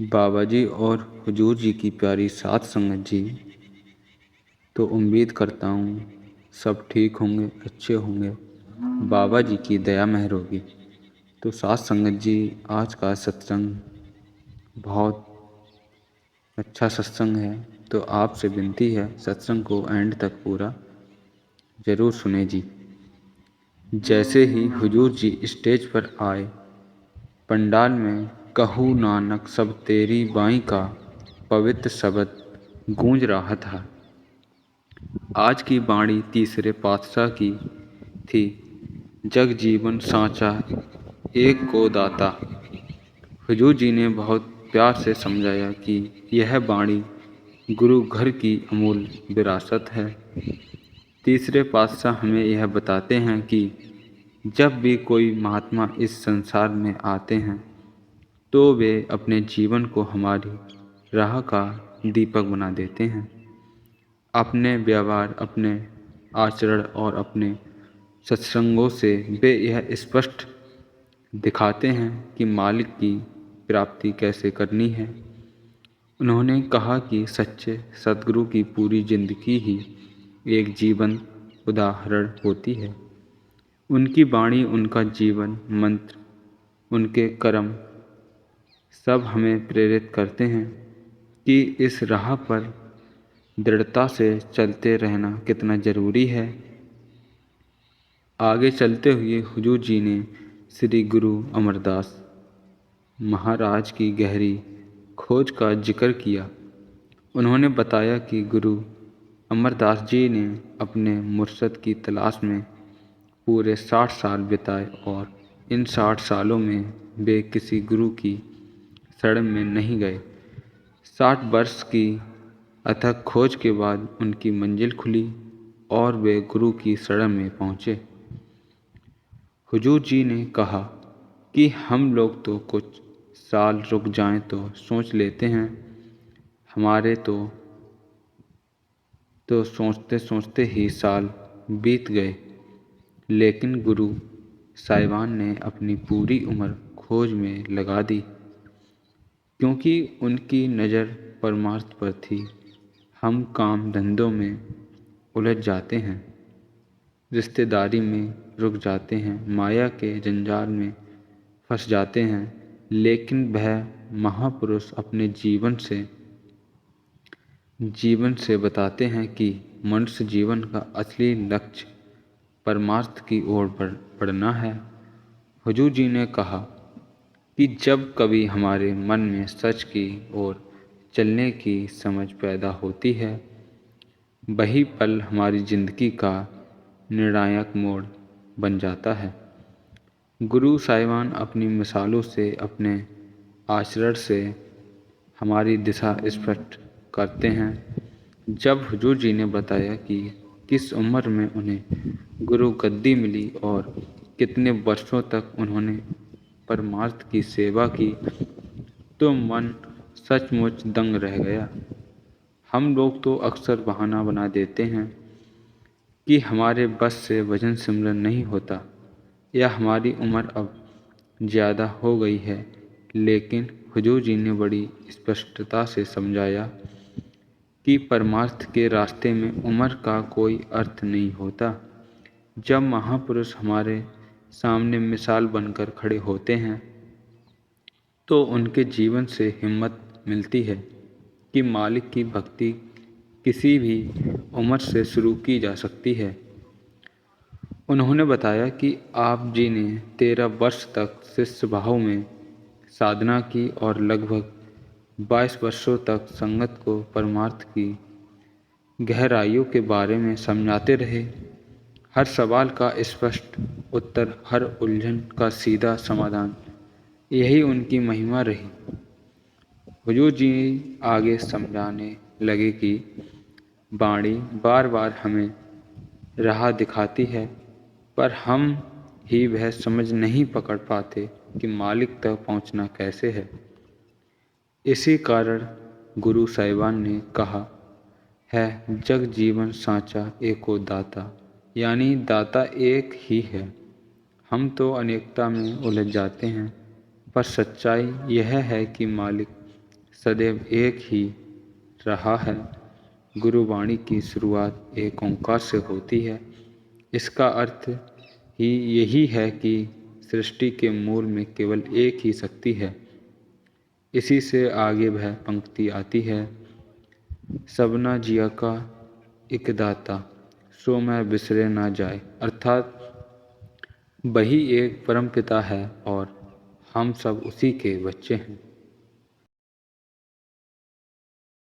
बाबा जी और हुजूर जी की प्यारी सात संगत जी। तो उम्मीद करता हूँ सब ठीक होंगे, अच्छे होंगे, बाबा जी की दया मेहर होगी। तो सात संगत जी, आज का सत्संग बहुत अच्छा सत्संग है। तो आपसे विनती है सत्संग को एंड तक पूरा ज़रूर सुने जी। जैसे ही हुजूर जी स्टेज पर आए, पंडाल में कहूँ नानक सब तेरी बाई का पवित्र शब्द गूंज रहा था। आज की बाणी तीसरे पातशाह की थी। जग जीवन साचा एक को दाता। हुजूर जी ने बहुत प्यार से समझाया कि यह बाणी गुरु घर की अमूल्य विरासत है। तीसरे पातशाह हमें यह बताते हैं कि जब भी कोई महात्मा इस संसार में आते हैं तो वे अपने जीवन को हमारी राह का दीपक बना देते हैं। अपने व्यवहार, अपने आचरण और अपने सत्संगों से वे यह स्पष्ट दिखाते हैं कि मालिक की प्राप्ति कैसे करनी है। उन्होंने कहा कि सच्चे सद्गुरु की पूरी जिंदगी ही एक जीवन उदाहरण होती है। उनकी वाणी, उनका जीवन मंत्र, उनके कर्म सब हमें प्रेरित करते हैं कि इस राह पर दृढ़ता से चलते रहना कितना ज़रूरी है। आगे चलते हुए हुजूर जी ने श्री गुरु अमरदास महाराज की गहरी खोज का जिक्र किया। उन्होंने बताया कि गुरु अमरदास जी ने अपने मुर्शद की तलाश में पूरे 60 साल बिताए और इन 60 सालों में वे किसी गुरु की शरण में नहीं गए। 60 वर्ष की अथक खोज के बाद उनकी मंजिल खुली और वे गुरु की शरण में पहुँचे। हुजूर जी ने कहा कि हम लोग तो कुछ साल रुक जाएं तो सोच लेते हैं, हमारे तो सोचते सोचते ही साल बीत गए। लेकिन गुरु साहिबान ने अपनी पूरी उम्र खोज में लगा दी, क्योंकि उनकी नज़र परमार्थ पर थी। हम काम धंधों में उलझ जाते हैं, रिश्तेदारी में रुक जाते हैं, माया के जंजाल में फंस जाते हैं, लेकिन वह महापुरुष अपने जीवन से बताते हैं कि मनुष्य जीवन का असली लक्ष्य परमार्थ की ओर बढ़ना है। हुजूर जी ने कहा कि जब कभी हमारे मन में सच की ओर चलने की समझ पैदा होती है, वही पल हमारी जिंदगी का निर्णायक मोड़ बन जाता है। गुरु साहिबान अपनी मिसालों से, अपने आचरण से हमारी दिशा स्पष्ट करते हैं। जब हुजूर जी ने बताया कि किस उम्र में उन्हें गुरु गद्दी मिली और कितने वर्षों तक उन्होंने परमार्थ की सेवा की, तो मन सचमुच दंग रह गया। हम लोग तो अक्सर बहाना बना देते हैं कि हमारे बस से भजन सिमरन नहीं होता या हमारी उम्र अब ज़्यादा हो गई है। लेकिन हुजूर जी ने बड़ी स्पष्टता से समझाया कि परमार्थ के रास्ते में उम्र का कोई अर्थ नहीं होता। जब महापुरुष हमारे सामने मिसाल बनकर खड़े होते हैं तो उनके जीवन से हिम्मत मिलती है कि मालिक की भक्ति किसी भी उम्र से शुरू की जा सकती है। उन्होंने बताया कि आप जी ने 13 वर्ष तक शिष्य भाव में साधना की और लगभग 22 वर्षों तक संगत को परमार्थ की गहराइयों के बारे में समझाते रहे। हर सवाल का स्पष्ट उत्तर, हर उलझन का सीधा समाधान, यही उनकी महिमा रही। हुजूर जी आगे समझाने लगे कि वाणी बार बार हमें राह दिखाती है, पर हम ही वह समझ नहीं पकड़ पाते कि मालिक तक पहुंचना कैसे है। इसी कारण गुरु साहिबान ने कहा है, जग जीवन साचा एको दाता, यानी दाता एक ही है। हम तो अनेकता में उलझ जाते हैं, पर सच्चाई यह है कि मालिक सदैव एक ही रहा है। गुरुवाणी की शुरुआत एक ओंकार से होती है। इसका अर्थ ही यही है कि सृष्टि के मूल में केवल एक ही शक्ति है। इसी से आगे वह पंक्ति आती है, सबना जिया का एक दाता, सो मैं बिसरे ना जाए। अर्थात वही एक परमपिता है और हम सब उसी के बच्चे हैं।